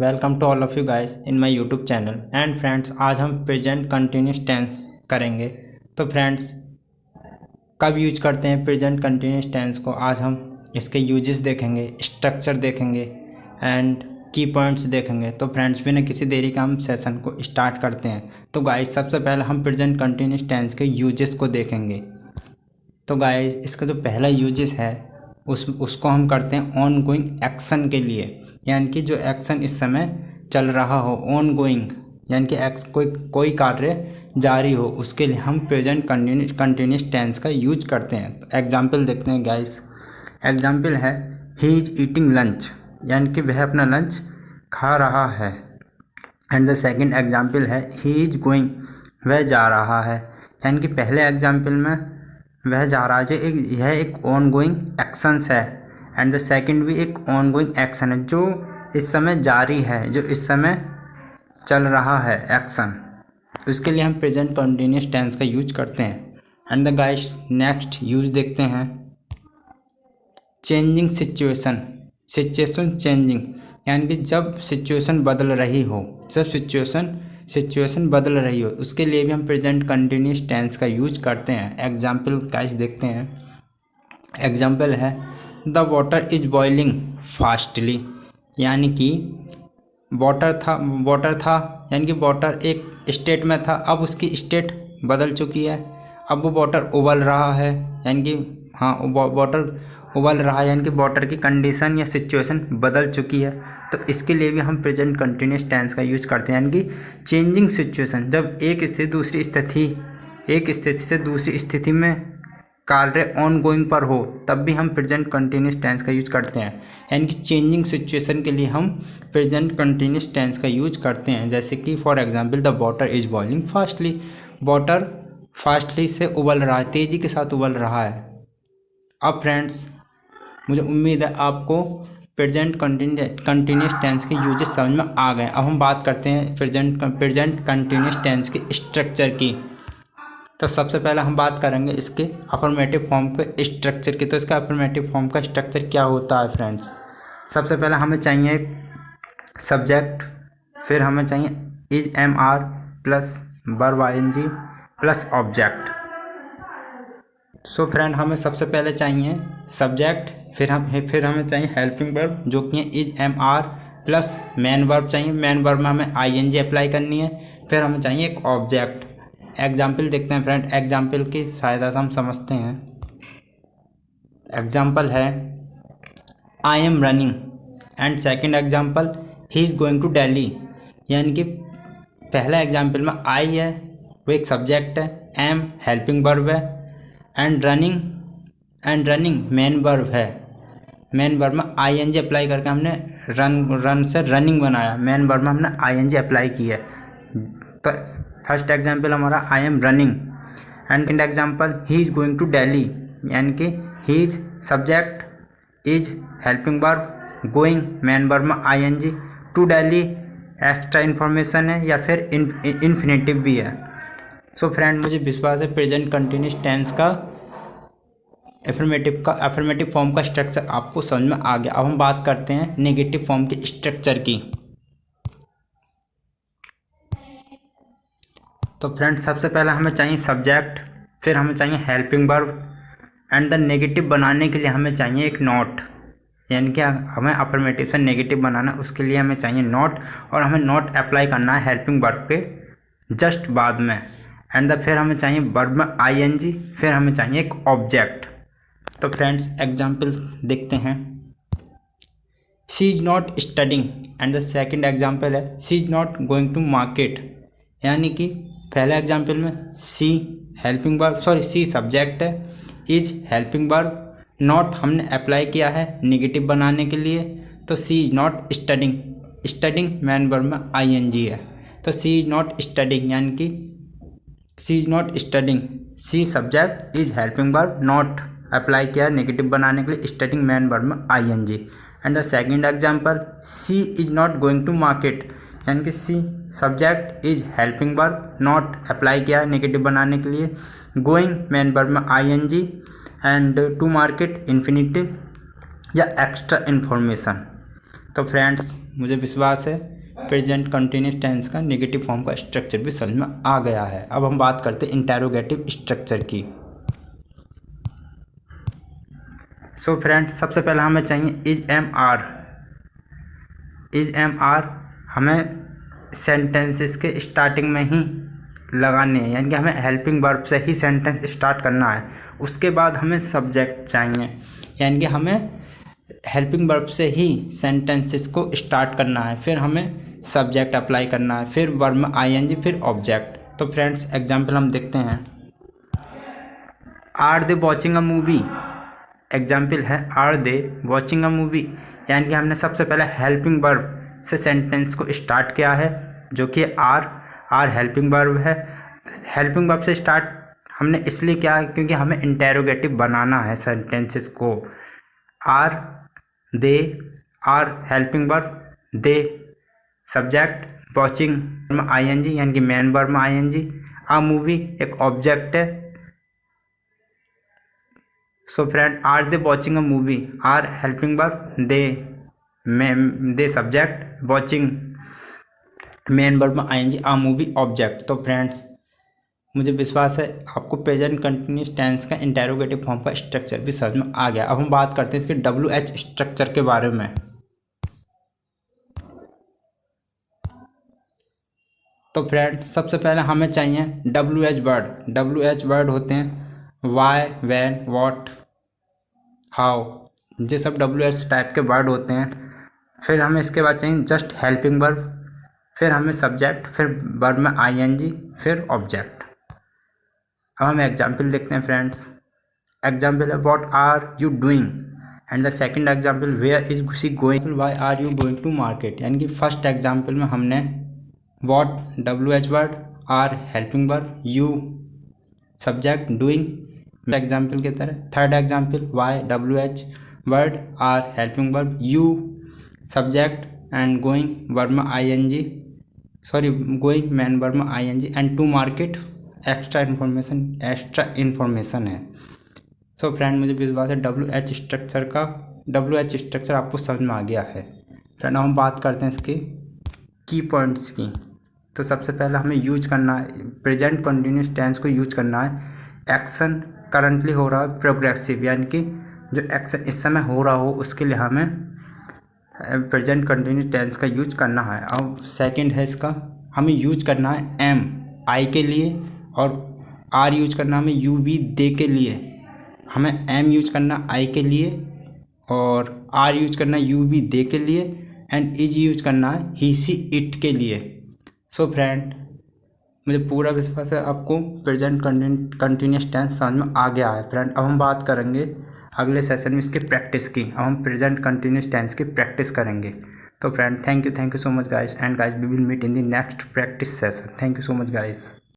Welcome to all of you guys in my YouTube channel. And friends, आज हम present continuous tense करेंगे। तो friends, कब use करते हैं प्रेजेंट कंटिन्यूस टेंस को, आज हम इसके यूजेस देखेंगे, स्ट्रक्चर देखेंगे एंड की पॉइंट्स देखेंगे। तो फ्रेंड्स, बिना किसी देरी का हम सेशन को स्टार्ट करते हैं। तो गाइस, सबसे पहले हम प्रेजेंट कंटिन्यूस टेंस के यूजेस को देखेंगे। तो गाइस, इसका जो पहला यूजेस है उसको हम करते हैं ऑन गोइंग एक्शन के लिए, यानी कि जो एक्शन इस समय चल रहा हो, ऑन गोइंग यानी कि कोई कार्य जारी हो, उसके लिए हम प्रेजेंट कंटिन्यूस टेंस का यूज करते हैं। तो एग्जाम्पल देखते हैं गाइस। एग्जाम्पल है ही इज ईटिंग लंच, यानी कि वह अपना लंच खा रहा है। एंड द सेकेंड एग्जाम्पल है ही इज गोइंग, वह जा रहा है। यानी कि पहले एग्जाम्पल में वह जा रहा है, यह एक ऑन गोइंग एक्शंस है। एंड द सेकेंड भी एक ऑन गोइंग एक्शन है, जो इस समय जारी है, जो इस समय चल रहा है एक्शन। उसके लिए हम प्रेजेंट कंटिन्यूस टेंस का यूज करते हैं। And the guys, next use देखते हैं चेंजिंग सिचुएशन। सिचुएशन चेंजिंग, यानी कि जब सिचुएशन बदल रही हो, जब सिचुएशन बदल रही हो, उसके लिए भी हम प्रेजेंट कंटिन्यूस टेंस का यूज करते हैं। एग्जाम्पल गाइस देखते हैं। एग्जाम्पल है the water is boiling fastly, यानी कि वाटर था यानी कि वाटर एक स्टेट में था, अब उसकी स्टेट बदल चुकी है, अब वो वाटर उबल रहा है। यानी कि वाटर उबल रहा है, यानी कि वाटर की कंडीशन या सिचुएशन बदल चुकी है। तो इसके लिए भी हम प्रेजेंट कंटिन्यूस टेंस का यूज करते हैं। यानी कि चेंजिंग सिचुएशन, जब एक स्थिति से दूसरी स्थिति में कार्य ऑन गोइंग पर हो, तब भी हम प्रेजेंट कंटिन्यूस टेंस का यूज करते हैं। यानी कि चेंजिंग सिचुएशन के लिए हम प्रेजेंट कंटिन्यूस टेंस का यूज करते हैं। जैसे कि for example the water is boiling fastly, water fastly से उबल रहा है, तेज़ी के साथ उबल रहा है। अब फ्रेंड्स, मुझे उम्मीद है आपको प्रेजेंट कंटिन्यूस टेंस के यूजेस समझ में आ गए। अब हम बात करते हैं प्रेजेंट कंटिन्यूस टेंस के स्ट्रक्चर की। तो सबसे पहले हम बात करेंगे इसके अफर्मेटिव फॉर्म के स्ट्रक्चर की। तो इसका अफर्मेटिव फॉर्म का स्ट्रक्चर क्या होता है फ्रेंड्स? सबसे पहले हमें चाहिए सब्जेक्ट, फिर हमें चाहिए is am are plus verb I N G plus object. So friend, हमें सबसे पहले चाहिए सब्जेक्ट, फिर हमें चाहिए हेल्पिंग वर्ब जो कि is am are plus main verb चाहिए। मेन वर्ब में हमें आईएनजी अप्लाई करनी है। फिर हमें चाहिए एक ऑब्जेक्ट। एग्जाम्पल देखते हैं फ्रेंड, एग्जाम्पल की सहायता से हम समझते हैं। एग्जाम्पल है I am running and second example he is going to Delhi. यानी कि पहला एग्जाम्पल में आई है, वो एक सब्जेक्ट है, एम हेल्पिंग वर्ब है, एंड रनिंग मेन वर्ब है। मेन वर्ब में आईएनजी अप्लाई करके हमने रन से रनिंग बनाया, मेन वर्ब में हमने आईएनजी अप्लाई की है। तो फर्स्ट एग्जाम्पल हमारा I am running and second example he is going to Delhi, यानी कि he is subject, is helping verb, going main verb में ING, to Delhi extra information है या फिर इन्फिनेटिव भी है। सो फ्रेंड, मुझे विश्वास है प्रेजेंट कंटिन्यूस टेंस का एफर्मेटिव फॉर्म का स्ट्रक्चर आपको समझ में आ गया। अब हम बात करते हैं नेगेटिव फॉर्म के स्ट्रक्चर की। तो फ्रेंड्स, सबसे पहले हमें चाहिए सब्जेक्ट, फिर हमें चाहिए helping verb, and the negative बनाने के लिए हमें चाहिए एक नॉट। यानी कि हमें अफर्मेटिव से नेगेटिव बनाना, उसके लिए हमें चाहिए नॉट, और हमें नॉट अप्लाई करना है हेल्पिंग वर्ब के जस्ट बाद में। एंड फिर हमें चाहिए वर्ब में आईएनजी, फिर हमें चाहिए एक ऑब्जेक्ट। तो फ्रेंड्स, एग्जाम्पल देखते हैं। She is not studying and the second example है she is not going to market. यानी कि पहले एग्जाम्पल में सी सब्जेक्ट है, इज हेल्पिंग वर्ब, नॉट हमने अप्लाई किया है नेगेटिव बनाने के लिए। तो she is not studying main verb में आईएनजी है। तो सी इज नॉट स्टडिंग, यानी कि she is not studying, she subject, is helping verb, not apply किया है नेगेटिव बनाने के लिए, स्टडिंग मेन वर्ब में ING. And the second example she is not going to market, यानी कि she subject, is helping verb, not apply किया है नेगेटिव बनाने के लिए, गोइंग मेन वर्ब में ING, and to market infinitive या एक्स्ट्रा इन्फॉर्मेशन। तो फ्रेंड्स, मुझे विश्वास है प्रेजेंट कंटिन्यूस टेंस का नेगेटिव फॉर्म का स्ट्रक्चर भी समझ में आ गया है। अब हम बात करते हैं इंटेरोगेटिव स्ट्रक्चर की। सो फ्रेंड्स, सबसे पहले हमें चाहिए is am are. Is am are हमें सेंटेंसेस के स्टार्टिंग में ही लगाने हैं, यानी कि हमें हेल्पिंग वर्ब से ही सेंटेंस स्टार्ट करना है। उसके बाद हमें सब्जेक्ट चाहिए, यानी कि हमें हेल्पिंग वर्ब से ही सेंटेंसेस को स्टार्ट करना है, फिर हमें सब्जेक्ट अप्लाई करना है, फिर वर्ब में आईएनजी, फिर ऑब्जेक्ट। तो फ्रेंड्स एग्जांपल हम देखते हैं। Are they watching a movie, example है are they watching a movie, यानी कि हमने सबसे पहले हेल्पिंग वर्ब से सेंटेंस को स्टार्ट किया है, जो कि आर हेल्पिंग वर्ब है। हेल्पिंग वर्ब से स्टार्ट हमने इसलिए किया है क्योंकि हमें इंटेरोगेटिव बनाना है सेंटेंसेस को। Are they are helping verb, they subject, watching में आईएनजी यानी कि मेन वर्ब में आईएनजी, आ मूवी एक ऑब्जेक्ट है। So friend, are they watching a movie, are helping verb, they subject, watching main verb में I N G, a movie object. तो friends मुझे विश्वास है आपको प्रेजेंट कंटिन्यूस टेंस का इंटेरोगेटिव फॉर्म का स्ट्रक्चर भी समझ में आ गया। अब हम बात करते हैं इसके WH स्ट्रक्चर के बारे में। तो फ्रेंड्स सबसे पहले हमें चाहिए WH वर्ड। WH वर्ड होते हैं वाई, व्हेन, व्हाट, हाउ, ये सब WH टाइप के वर्ड होते हैं। फिर हमें इसके बाद चाहिए जस्ट हेल्पिंग वर्ब, फिर हमें सब्जेक्ट, फिर वर्ब में आईएनजी, फिर ऑब्जेक्ट। अब हम एग्जाम्पल देखते हैं फ्रेंड्स। एग्जाम्पल है what are you doing, and the second example where is she going, why are you going to market. यानी कि फर्स्ट एग्जाम्पल में हमने what WH word, are helping verb, you subject, doing example की तरह। Third example why WH word, are helping verb, you subject, and going verb में I N G, going main verb में ING, and to market extra information है। So friend मुझे विश्वास है WH structure आपको समझ में आ गया है। फ्रेंड हम बात करते हैं इसके की पॉइंट्स की। तो सबसे पहले हमें यूज करना है प्रेजेंट कंटिन्यूस टेंस को यूज करना है। एक्शन करंटली हो रहा है प्रोग्रेसिव, यानी कि जो एक्शन इस समय हो रहा हो उसके लिए हमें प्रेजेंट कंटिन्यूस टेंस का यूज करना है। अब सेकंड है इसका, हमें यूज करना है एम आई के लिए, और आर यूज करना हमें यू बी दे के लिए। हमें एम यूज करना आई के लिए, और आर यूज करना यू बी दे के लिए, एंड इज यूज करना है ही सी इट के लिए। सो फ्रेंड मुझे पूरा विश्वास है आपको प्रेजेंट कंटिन्यूस टेंस समझ में आ गया है। फ्रेंड अब हम बात करेंगे अगले सेशन में इसके प्रैक्टिस की। अब हम प्रेजेंट कंटिन्यूस टेंस की प्रैक्टिस करेंगे। तो friend thank you so much guys, and guys we will meet in the next practice session. Thank you so much guys.